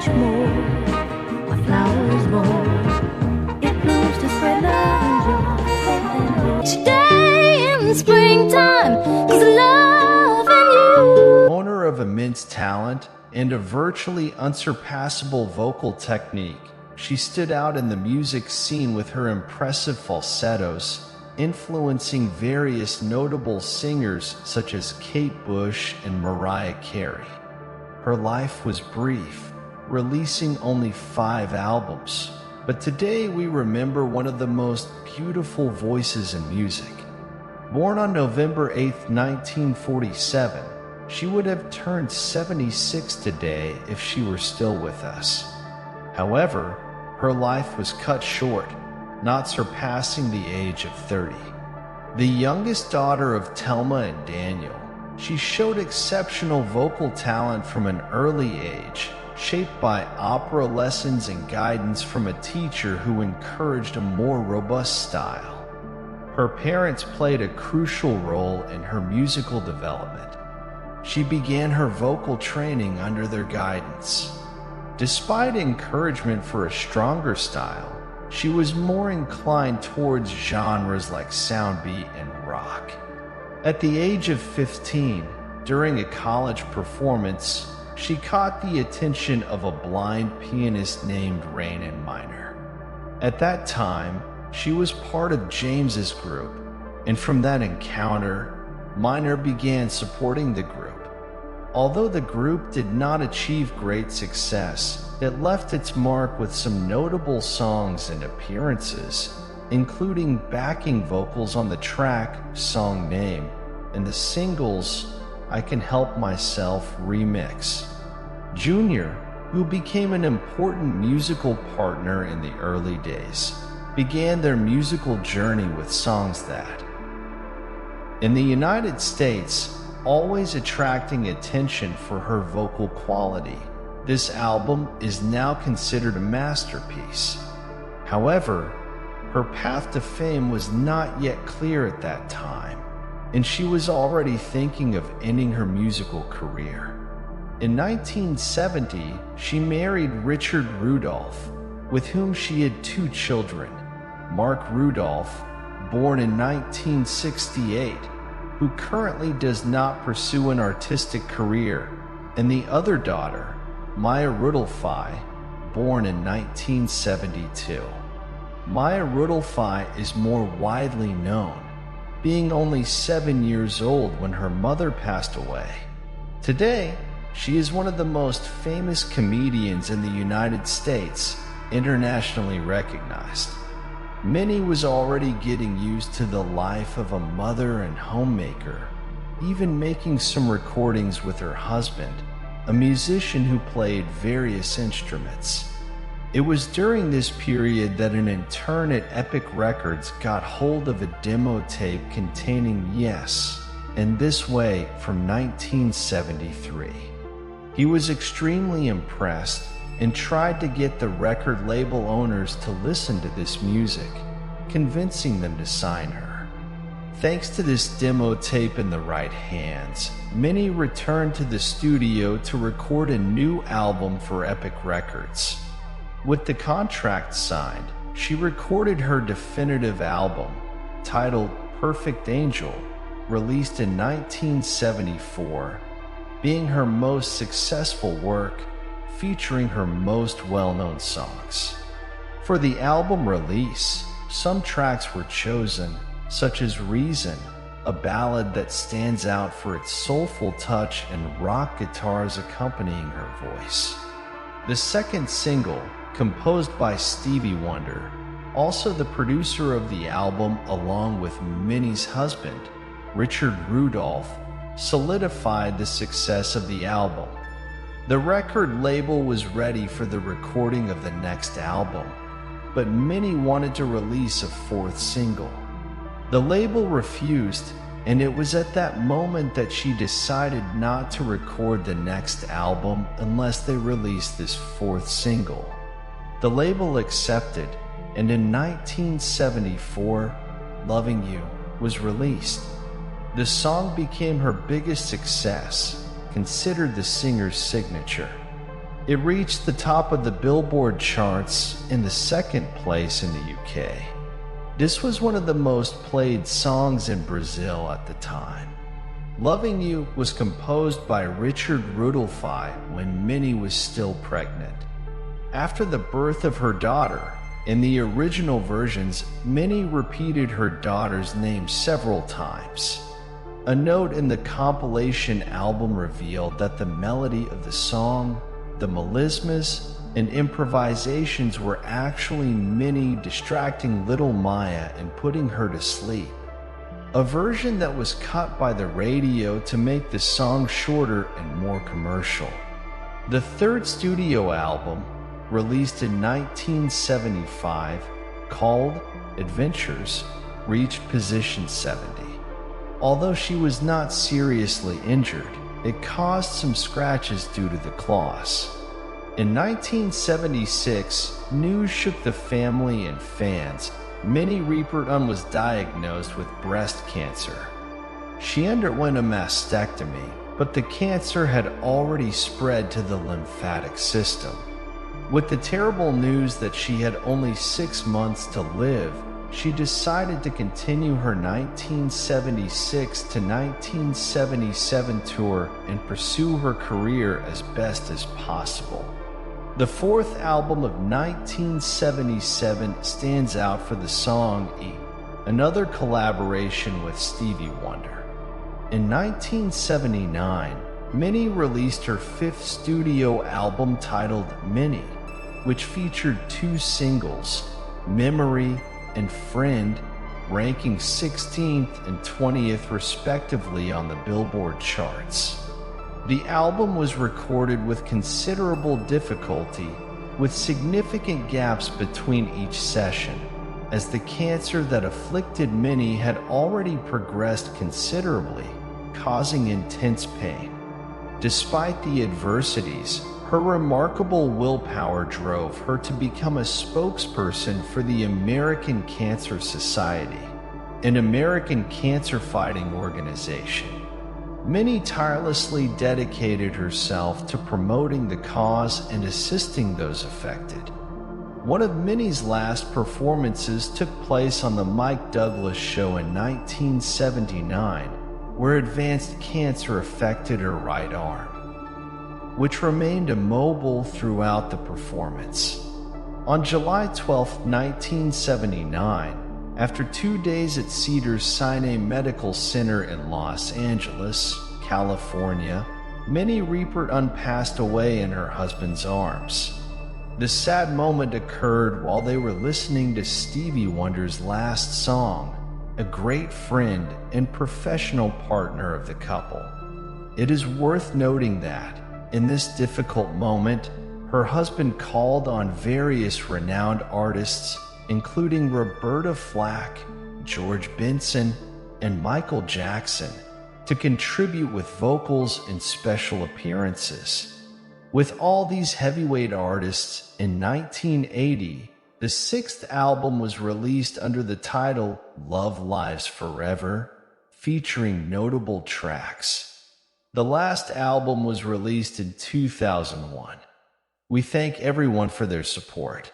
much more. A flower is born. It blooms to spread love and joy. Today in the springtime, 'cause love and you. Owner of immense talent and a virtually unsurpassable vocal technique, she stood out in the music scene with her impressive falsettos, influencing various notable singers such as Kate Bush and Mariah Carey. Her life was brief, releasing only 5 albums, but today we remember one of the most beautiful voices in music. Born on November 8, 1947, she would have turned 76 today if she were still with us. However, her life was cut short, not surpassing the age of 30. The youngest daughter of Thelma and Daniel, she showed exceptional vocal talent from an early age, shaped by opera lessons and guidance from a teacher who encouraged a more robust style. Her parents played a crucial role in her musical development. She began her vocal training under their guidance. Despite encouragement for a stronger style, she was more inclined towards genres like soundbeat and rock. At the age of 15, during a college performance, she caught the attention of a blind pianist named Rainen Miner. At that time, she was part of James's group, and from that encounter, Miner began supporting the group. Although the group did not achieve great success, it left its mark with some notable songs and appearances, including backing vocals on the track Song Name and the singles I Can Help Myself remix. Junior, who became an important musical partner in the early days, began their musical journey with songs that, in the United States, always attracting attention for her vocal quality, this album is now considered a masterpiece. However, her path to fame was not yet clear at that time, and she was already thinking of ending her musical career. In 1970, she married Richard Rudolph, with whom she had 2 children, Mark Rudolph, born in 1968, who currently does not pursue an artistic career, and the other daughter, Maya Rudolphi, born in 1972. Maya Rudolphi is more widely known, being only 7 years old when her mother passed away. Today, she is one of the most famous comedians in the United States, internationally recognized. Minnie was already getting used to the life of a mother and homemaker, even making some recordings with her husband, a musician who played various instruments. It was during this period that an intern at Epic Records got hold of a demo tape containing Yes, and This Way from 1973. He was extremely impressed and tried to get the record label owners to listen to this music, convincing them to sign her. Thanks to this demo tape in the right hands, Minnie returned to the studio to record a new album for Epic Records. With the contract signed, she recorded her definitive album, titled Perfect Angel, released in 1974, being her most successful work, featuring her most well-known songs. For the album release, some tracks were chosen, such as Reason, a ballad that stands out for its soulful touch and rock guitars accompanying her voice. The second single, composed by Stevie Wonder, also the producer of the album along with Minnie's husband, Richard Rudolph, solidified the success of the album. The record label was ready for the recording of the next album, but Minnie wanted to release a 4th single. The label refused, and it was at that moment that she decided not to record the next album unless they released this 4th single. The label accepted, and in 1974, Loving You was released. The song became her biggest success, considered the singer's signature. It reached the top of the Billboard charts in the second place in the UK. This was one of the most played songs in Brazil at the time. Loving You was composed by Richard Rudolphi when Minnie was still pregnant. After the birth of her daughter, in the original versions, Minnie repeated her daughter's name several times. A note in the compilation album revealed that the melody of the song, the melismas, and improvisations were actually Minnie distracting little Maya and putting her to sleep. A version that was cut by the radio to make the song shorter and more commercial. The third studio album, released in 1975, called Adventures, reached position 70. Although she was not seriously injured, it caused some scratches due to the claws. In 1976, news shook the family and fans. Minnie Riperton was diagnosed with breast cancer. She underwent a mastectomy, but the cancer had already spread to the lymphatic system. With the terrible news that she had only 6 months to live, she decided to continue her 1976 to 1977 tour and pursue her career as best as possible. The fourth album of 1977 stands out for the song E, another collaboration with Stevie Wonder. In 1979, Minnie released her fifth studio album titled Minnie, which featured 2 singles, Memory and Friend, ranking 16th and 20th respectively on the Billboard charts. The album was recorded with considerable difficulty, with significant gaps between each session, as the cancer that afflicted Minnie had already progressed considerably, causing intense pain. Despite the adversities, her remarkable willpower drove her to become a spokesperson for the American Cancer Society, an American cancer-fighting organization. Minnie tirelessly dedicated herself to promoting the cause and assisting those affected. One of Minnie's last performances took place on the Mike Douglas Show in 1979, where advanced cancer affected her right arm, which remained immobile throughout the performance. On July 12, 1979, after 2 days at Cedars-Sinai Medical Center in Los Angeles, California, Minnie Riperton passed away in her husband's arms. The sad moment occurred while they were listening to Stevie Wonder's last song, a great friend and professional partner of the couple. It is worth noting that, in this difficult moment, her husband called on various renowned artists, including Roberta Flack, George Benson, and Michael Jackson, to contribute with vocals and special appearances. With all these heavyweight artists, in 1980, the sixth album was released under the title Love Lives Forever, featuring notable tracks. The last album was released in 2001. We thank everyone for their support.